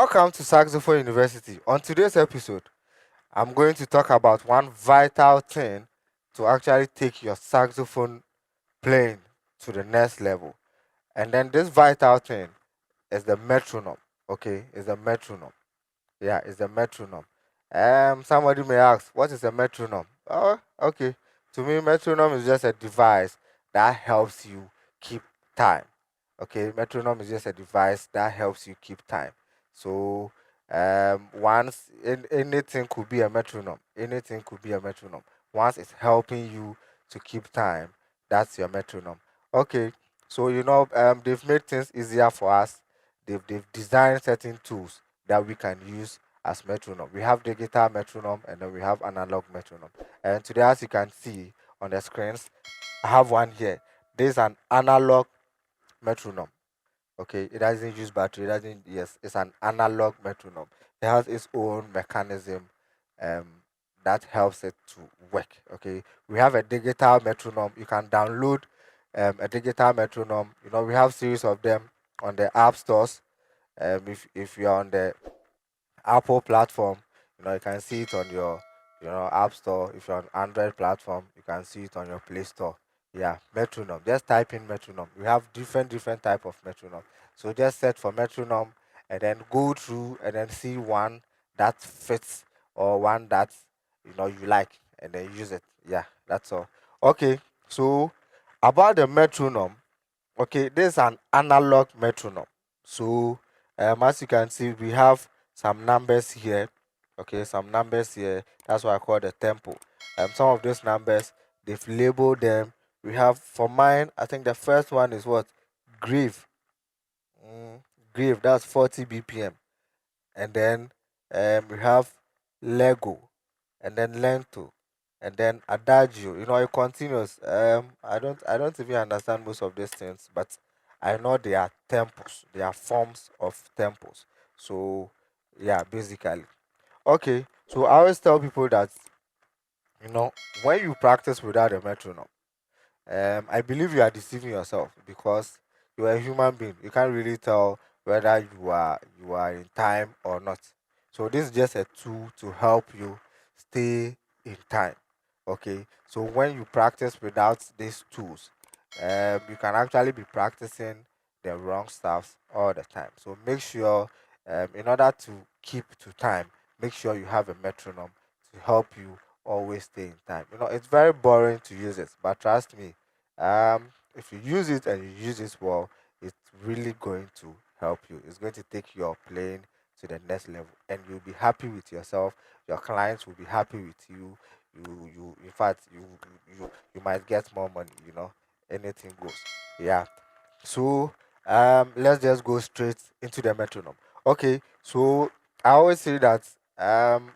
Welcome to Saxophone University. On today's episode, I'm going to talk about one vital thing to actually take your saxophone playing to the next level. And then this vital thing is the metronome. Okay, is the metronome. Yeah, it's the metronome. Somebody may ask, what is a metronome? Oh, okay. To me, metronome is just a device that helps you keep time. Okay, metronome is just a device that helps you keep time. So, anything could be a metronome. Anything could be a metronome. Once it's helping you to keep time, that's your metronome. Okay, so they've made things easier for us. They've designed certain tools that we can use as metronome. We have digital metronome and then we have analog metronome. And today, as you can see on the screens, I have one here. This is an analog metronome. Okay, it doesn't use battery. It doesn't. Yes, it's an analog metronome. It has its own mechanism, um, that helps it to work. Okay, we have a digital metronome. You can download a digital metronome. We have series of them on the app stores. If you're on the Apple platform, you can see it on your App Store. If you're on Android platform, you can see it on your Play Store. Yeah, metronome. Just type in metronome. We have different type of metronome. So just search for metronome and then go through and then see one that fits or one that you like and then use it. Yeah, that's all. Okay, so about the metronome. Okay, this is an analog metronome. So, as you can see, we have some numbers here. Okay, some numbers here. That's what I call the tempo. Some of those numbers, they've labeled them. We have, for mine, I think the first one is what? Grave. Grave, that's 40 BPM. And then we have Lego, and then Lento, and then Adagio. It continues. I don't even understand most of these things, but I know they are tempos. They are forms of tempos. So yeah, basically. Okay. So I always tell people that when you practice without a metronome, I believe you are deceiving yourself because you are a human being. You can't really tell whether you are in time or not. So this is just a tool to help you stay in time. Okay. So when you practice without these tools, you can actually be practicing the wrong stuff all the time. So make sure, in order to keep to time, make sure you have a metronome to help you always stay in time. It's very boring to use it, but trust me, if you use it and you use it well, it's really going to help you. It's going to take your playing to the next level, and you'll be happy with yourself. Your clients will be happy with you. In fact, you might get more money. Anything goes. Yeah. So, let's just go straight into the metronome. Okay. So I always say that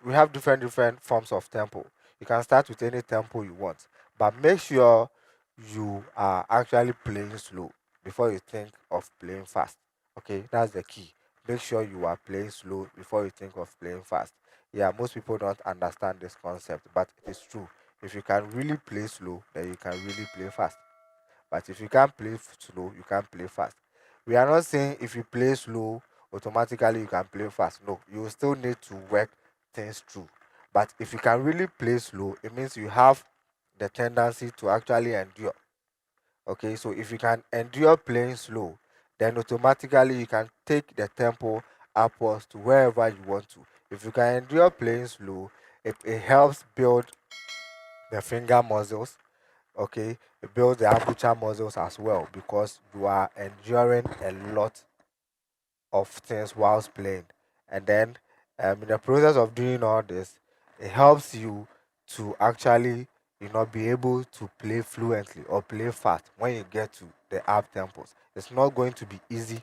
we have different forms of tempo. You can start with any tempo you want, but make sure you are actually playing slow before you think of playing fast. Okay, that's the key. Make sure you are playing slow before you think of playing fast. Yeah, most people don't understand this concept, but it is true. If you can really play slow, then you can really play fast. But if you can't play slow, you can't play fast. We are not saying if you play slow, automatically you can play fast. No, you will still need to work things through. But if you can really play slow, it means you have the tendency to actually endure. Okay, so if you can endure playing slow, then automatically you can take the tempo upwards to wherever you want to. If you can endure playing slow, it helps build the finger muscles. Okay, it builds the aperture muscles as well because you are enduring a lot of things whilst playing. And then, in the process of doing all this, it helps you to actually be able to play fluently or play fast when you get to the up tempos. It's not going to be easy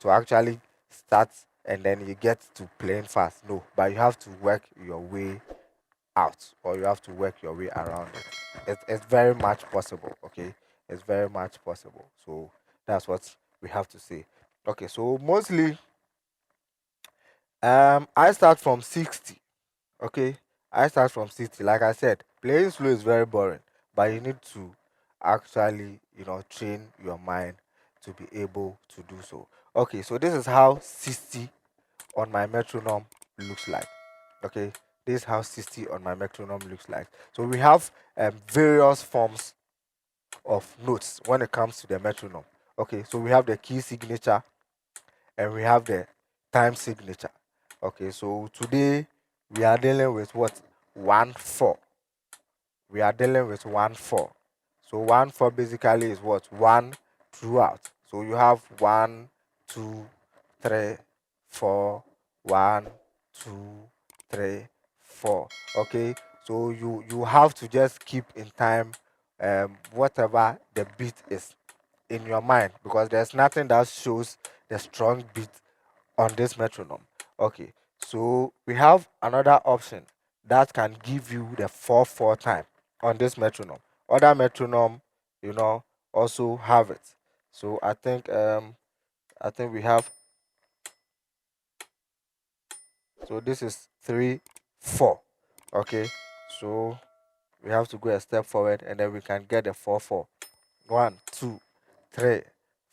to actually start and then you get to playing fast. No, but you have to work your way out or you have to work your way around it. It's very much possible. Okay, it's very much possible. So that's what we have to say. Okay, so mostly, I start from 60. Okay, I start from 60. Like I said, playing slow is very boring, but you need to actually train your mind to be able to do so. Okay, so this is how 60 on my metronome looks like. Okay, this is how 60 on my metronome looks like. So we have various forms of notes when it comes to the metronome. Okay, so we have the key signature and we have the time signature. Okay, so today we are dealing with what? 1/4. We are dealing with 1/4. So 1/4 basically is what? One throughout. So you have 1, 2, 3, 4, 1, 2, 3, 4. Okay, so you have to just keep in time whatever the beat is in your mind, because there's nothing that shows the strong beat on this metronome. Okay, so we have another option that can give you the 4/4 time on this metronome. Other metronome, also have it. So I think we have, so this is 3/4. Okay, so we have to go a step forward and then we can get the 4/4. 1, 2, 3,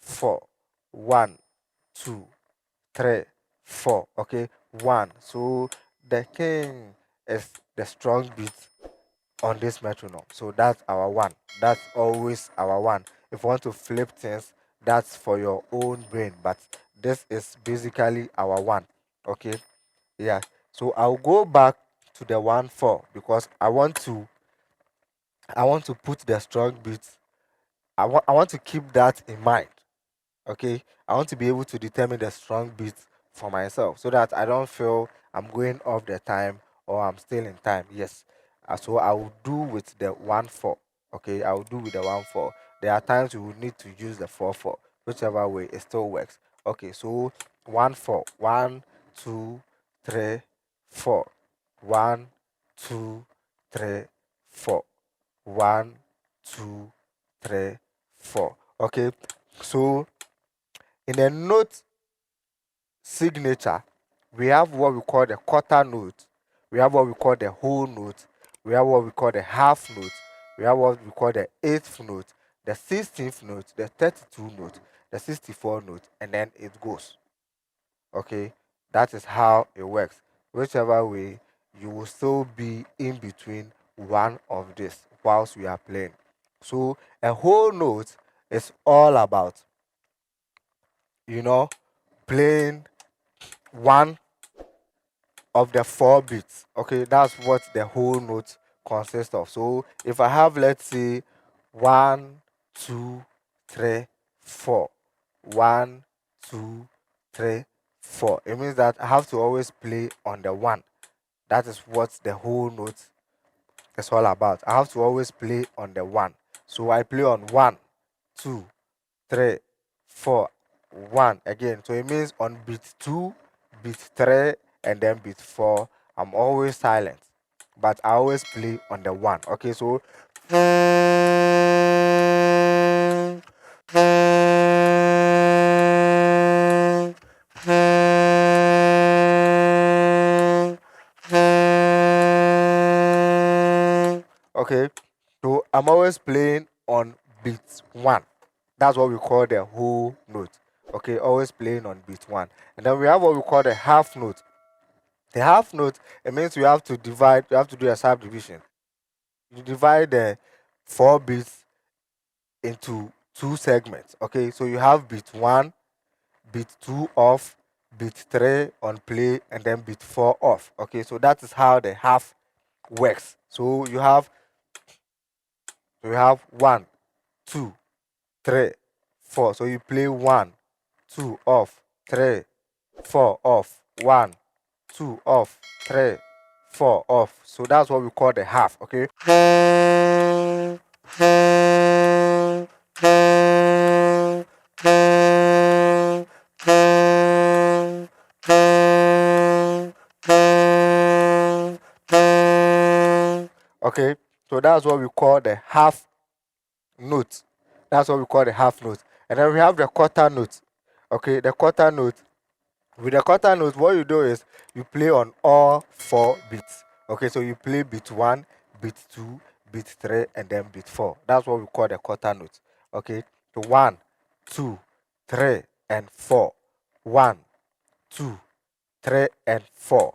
4. 1, 2, 3, 4. Okay, 1. So the king is the strong beat on this metronome. So that's our 1. That's always our 1. If you want to flip things, that's for your own brain. But this is basically our 1. Okay, yeah. So I'll go back to the 1/4 because I want to put the strong beat. I want to keep that in mind. Okay, I want to be able to determine the strong beat for myself so that I don't feel I'm going off the time or I'm still in time. Yes. So I will do with the 1/4. Okay, I will do with the 1/4. There are times we will need to use the 4/4. Whichever way, it still works. Okay, so 1/4. 1, 2, 3, 4. 1, 2, 3, 4. 1, 2, 3, 4. Okay, so in a note signature, we have what we call the quarter note, we have what we call the whole note, we have what we call the half note, we have what we call the eighth note, the 16th note, the 32 note, the 64 note, and then it goes. Okay, that is how it works. Whichever way, you will still be in between one of this whilst we are playing. So a whole note is all about, you know, playing one of the 4 beats. Okay, that's what the whole note consists of. So if I have, let's say, 1, 2, 3, 4, 1, 2, 3, 4, it means that I have to always play on the 1. That is what the whole note is all about. I have to always play on the 1. So I play on 1, 2, 3, 4, 1 again. So it means on beat 2, beat 3, and then beat 4, I'm always silent. But I always play on the 1. Okay, so okay, so I'm always playing on beat 1. That's what we call the whole note. Okay, always playing on beat 1. And then we have what we call the half note. The half note, it means you have to do a subdivision. You divide the 4 beats into 2 segments. Okay, so you have beat 1, beat 2 off, beat 3 on play, and then beat 4 off. Okay, so that is how the half works. So you have 1, 2, 3, 4. So you play 1, 2 off, 3, 4 off, 1, 2 off, 3, 4 off. So that's what we call the half. Okay. Okay, so that's what we call the half note. That's what we call the half note. And then we have the quarter note. Okay, the quarter note. With the quarter note, what you do is you play on all 4 beats. Okay, so you play beat 1, beat 2, beat 3, and then beat 4. That's what we call the quarter note. Okay, so 1, 2, 3, and 4. 1, 2, 3, and 4.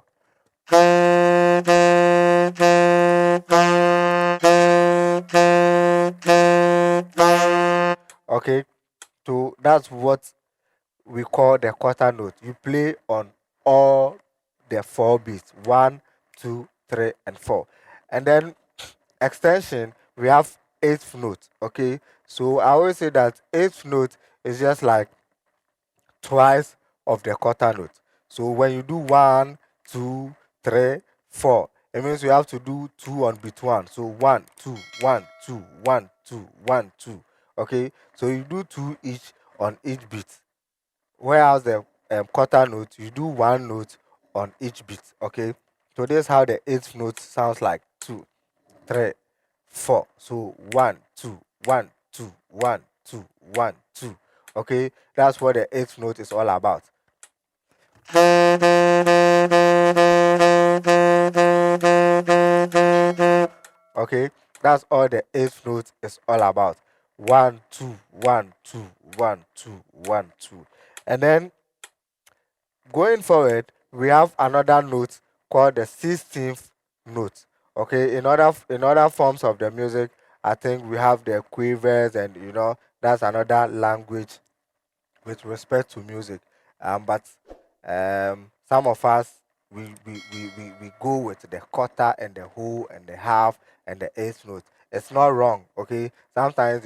Okay, so that's what we call the quarter note. You play on all the 4 beats: 1, 2, 3, and 4. And then extension, we have eighth note. Okay, so I always say that eighth note is just like twice of the quarter note. So when you do 1, 2, 3, 4, it means you have to do 2 on beat 1. So 1, 2, 1, 2, 1, 2, 1, 2. Okay, so you do 2 each on each beat. Whereas the quarter note, you do 1 note on each beat. Okay, so this is how the eighth note sounds like: 2, 3, 4. So 1, 2, 1, 2, 1, 2, 1, 2. Okay, that's what the eighth note is all about. Okay, that's all the eighth note is all about: 1, 2, 1, 2, 1, 2, 1, 2. And then going forward, we have another note called the 16th note. Okay, in other forms of the music, I think we have the quavers, and that's another language with respect to music. But some of us, we go with the quarter and the whole and the half and the eighth note. It's not wrong, okay? Sometimes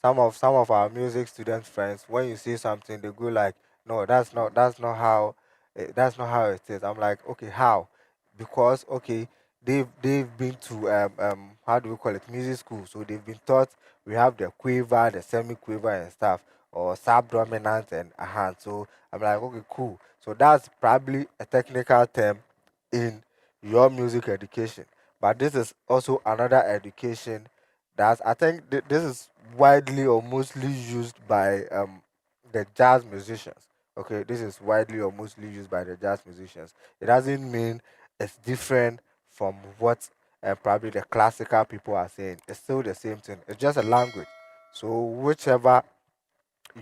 some of our music student friends, when you say something, they go like, no, that's not how it is. I'm like, okay, how? Because okay, they've been to how do we call it, music school, so they've been taught we have the quiver, the semi-quiver and stuff, or subdominant and a hand. So I'm like, okay, cool. So that's probably a technical term in your music education. But this is also another education that I think this is widely or mostly used by the jazz musicians. Okay, this is widely or mostly used by the jazz musicians. It doesn't mean it's different from what probably the classical people are saying. It's still the same thing. It's just a language. So whichever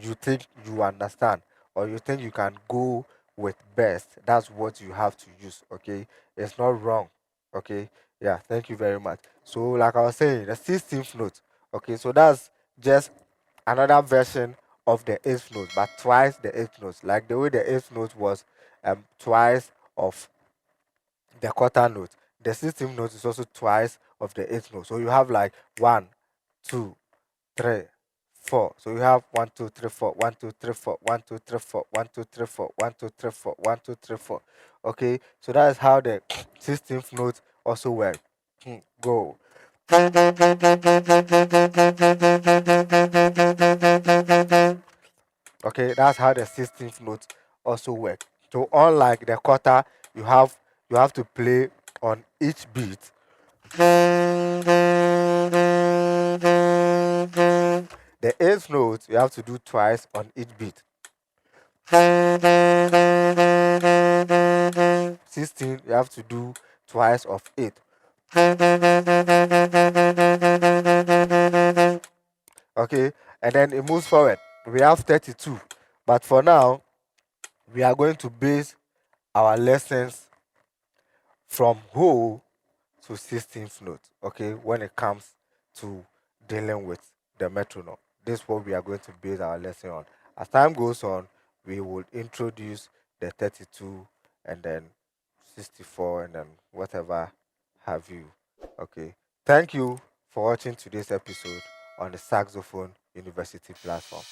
you think you understand or you think you can go with best, that's what you have to use. Okay, it's not wrong. Okay, yeah, thank you very much. So like I was saying, the 16th note. Okay, so that's just another version of the eighth note, but twice the eighth note, like the way the eighth note was twice of the quarter note. The 16th note is also twice of the eighth note. So you have like 1, 2, 3, 4. So you have 1, 2, 3, 4, 1, 2, 3, 4, 1, 2, 3, 4, 1, 2, 3, 4, 1, 2, 3, 4, 1, 2, 3, 4. Okay, so that is how the 16th note also works. Go. Okay, that's how the 16th note also works. So unlike the quarter, you have to play on each beat. The eighth note you have to do twice on each beat. 16 you have to do twice of 8. Okay, and then it moves forward. We have 32, but for now we are going to base our lessons from whole to 16th note. Okay, when it comes to dealing with the metronome, this is what we are going to base our lesson on. As time goes on, we will introduce the 32 and then 64 and then whatever have you. Okay, thank you for watching today's episode on the Saxophone University platform.